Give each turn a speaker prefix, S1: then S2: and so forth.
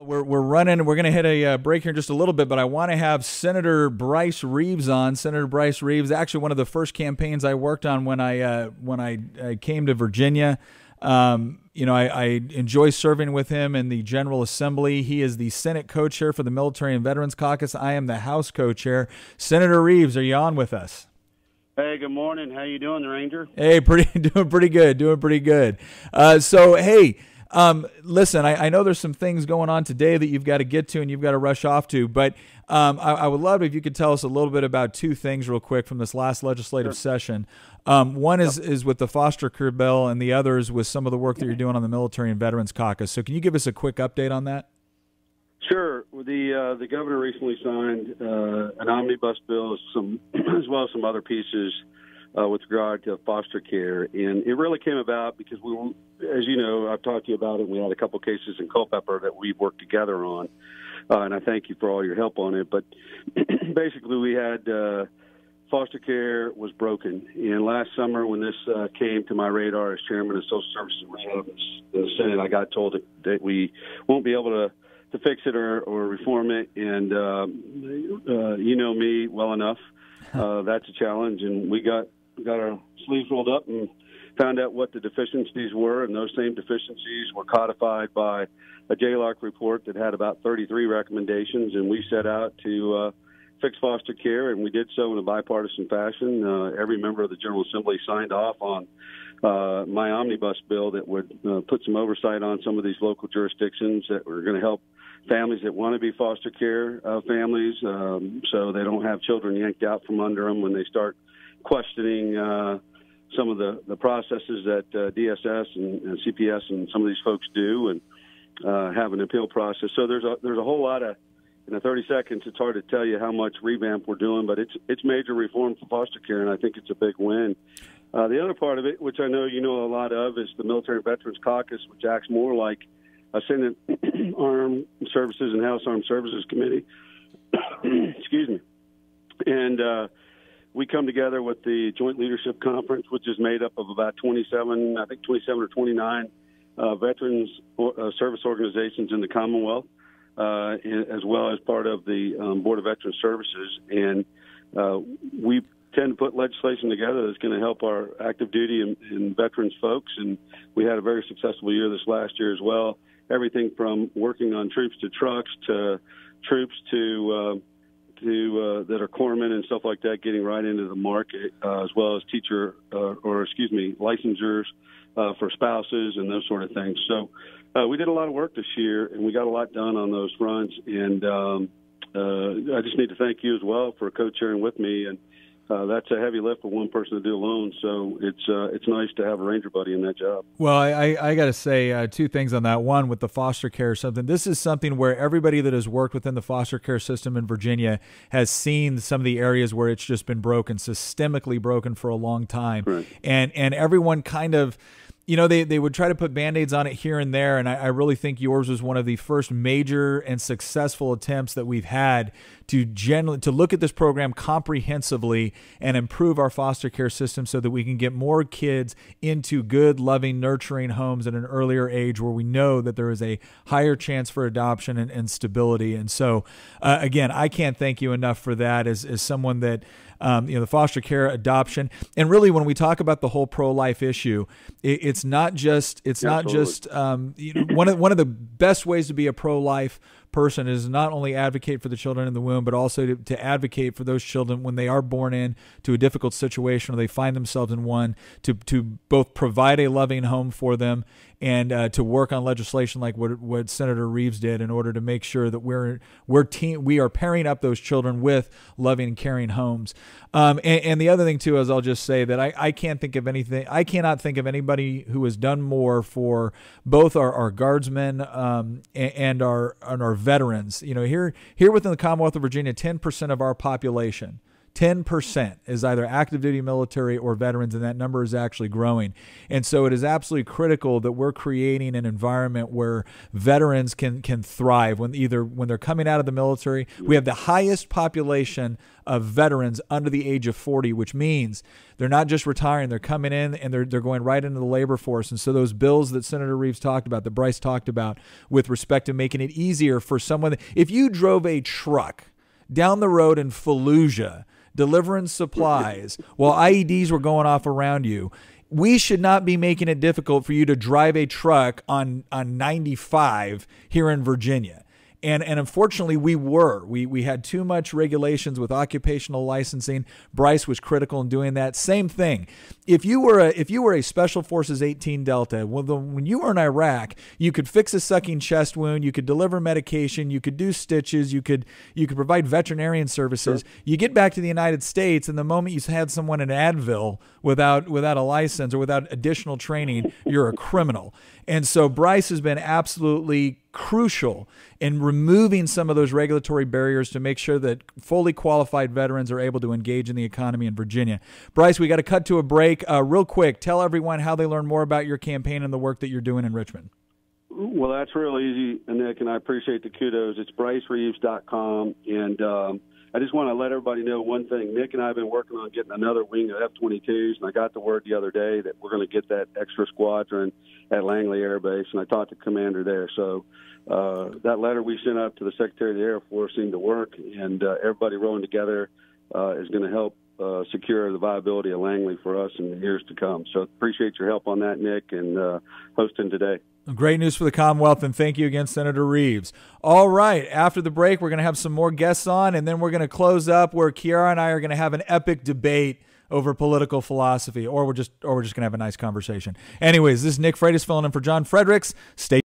S1: We're running. We're going to hit a break here in just a little bit, but I want to have Senator Bryce Reeves on. Senator Bryce Reeves, actually one of the first campaigns I worked on when I came to Virginia. I enjoy serving with him in the General Assembly. He is the Senate co-chair for the Military and Veterans Caucus. I am the House co-chair. Senator Reeves, are you on with us?
S2: Hey, good morning. How you doing, Ranger?
S1: Hey, doing pretty good. Listen, I know there's some things going on today that you've got to get to and you've got to rush off to, but I would love it if you could tell us a little bit about two things real quick from this last legislative session. One is with the foster care bill, and the other is with some of the work that you're doing on the Military and Veterans Caucus. So can you give us a quick update on that?
S2: Sure. The governor recently signed an omnibus bill, as well as some other pieces with regard to foster care, and it really came about because we were, as you know, I've talked to you about it. We had a couple cases in Culpeper that we've worked together on, and I thank you for all your help on it. But basically, we had foster care was broken, and last summer when this came to my radar as chairman of Social Services and Rehab in the Senate, I got told that we won't be able to fix it or reform it, and you know me well enough. That's a challenge, and we got our sleeves rolled up and found out what the deficiencies were, and those same deficiencies were codified by a JLARC report that had about 33 recommendations, and we set out to fix foster care, and we did so in a bipartisan fashion. Every member of the General Assembly signed off on my omnibus bill that would put some oversight on some of these local jurisdictions that were going to help families that want to be foster care families, so they don't have children yanked out from under them when they start questioning some of the processes that DSS and CPS and some of these folks do, and have an appeal process. So there's a whole lot of, in 30 seconds, it's hard to tell you how much revamp we're doing, but it's major reform for foster care, and I think it's a big win. The other part of it, which I know you know a lot of, is the Military Veterans Caucus, which acts more like a Senate Armed Services and House Armed Services Committee. Excuse me. And we come together with the Joint Leadership Conference, which is made up of about 27 or 29 veterans service organizations in the Commonwealth, as well as part of the Board of Veterans Services. And we tend to put legislation together that's going to help our active duty and veterans folks. And we had a very successful year this last year as well. Everything from working on troops to trucks to troops to that are corpsmen and stuff like that, getting right into the market, as well as licensures for spouses and those sort of things. So we did a lot of work this year, and we got a lot done on those fronts. And I just need to thank you as well for co-chairing with me. And that's a heavy lift for one person to do alone. So it's nice to have a Ranger buddy in that job.
S1: Well, I got to say two things on that. One, with the foster care something, this is something where everybody that has worked within the foster care system in Virginia has seen some of the areas where it's just been broken, systemically broken for a long time.
S2: Right.
S1: And everyone kind of, you know, they would try to put Band-Aids on it here and there, and I really think yours was one of the first major and successful attempts that we've had to look at this program comprehensively and improve our foster care system so that we can get more kids into good, loving, nurturing homes at an earlier age where we know that there is a higher chance for adoption and stability. And so, again, I can't thank you enough for that as someone that, the foster care, adoption, and really when we talk about the whole pro-life issue, it's not just one of the best ways to be a pro-life person is not only advocate for the children in the womb, but also to advocate for those children when they are born in to a difficult situation or they find themselves in one, to both provide a loving home for them and to work on legislation like what Senator Reeves did in order to make sure that we are pairing up those children with loving and caring homes. And the other thing too is I'll just say that I cannot think of anybody who has done more for both our guardsmen and our veterans. You know, here within the Commonwealth of Virginia, 10% of our population 10% is either active duty military or veterans, and that number is actually growing. And so it is absolutely critical that we're creating an environment where veterans can thrive when they're coming out of the military. We have the highest population of veterans under the age of 40, which means they're not just retiring, they're coming in and they're going right into the labor force. And so those bills that Senator Reeves talked about, that Bryce talked about with respect to making it easier for someone, if you drove a truck down the road in Fallujah delivering supplies while IEDs were going off around you, we should not be making it difficult for you to drive a truck on 95 here in Virginia. And unfortunately, we had too much regulations with occupational licensing. Bryce was critical in doing that. Same thing. If you were a Special Forces 18 Delta, when you were in Iraq, you could fix a sucking chest wound, you could deliver medication, you could do stitches, you could provide veterinarian services. Sure. You get back to the United States, and the moment you had someone in Advil without a license or without additional training, you're a criminal. And so Bryce has been absolutely crucial in removing some of those regulatory barriers to make sure that fully qualified veterans are able to engage in the economy in Virginia. Bryce, we got to cut to a break. Real quick, tell everyone how they learn more about your campaign and the work that you're doing in Richmond.
S2: Well, that's real easy, Nick, and I appreciate the kudos. It's brycereeves.com, and I just want to let everybody know one thing. Nick and I have been working on getting another wing of F-22s, and I got the word the other day that we're going to get that extra squadron at Langley Air Base, and I talked to the commander there. So that letter we sent up to the Secretary of the Air Force seemed to work, and everybody rowing together is going to help secure the viability of Langley for us in the years to come. So appreciate your help on that, Nick, and hosting today.
S1: Great news for the Commonwealth, and thank you again, Senator Reeves. All right, after the break, we're going to have some more guests on, and then we're going to close up where Kiara and I are going to have an epic debate over political philosophy, or we're just going to have a nice conversation. Anyways, this is Nick Freitas filling in for John Fredericks. Stay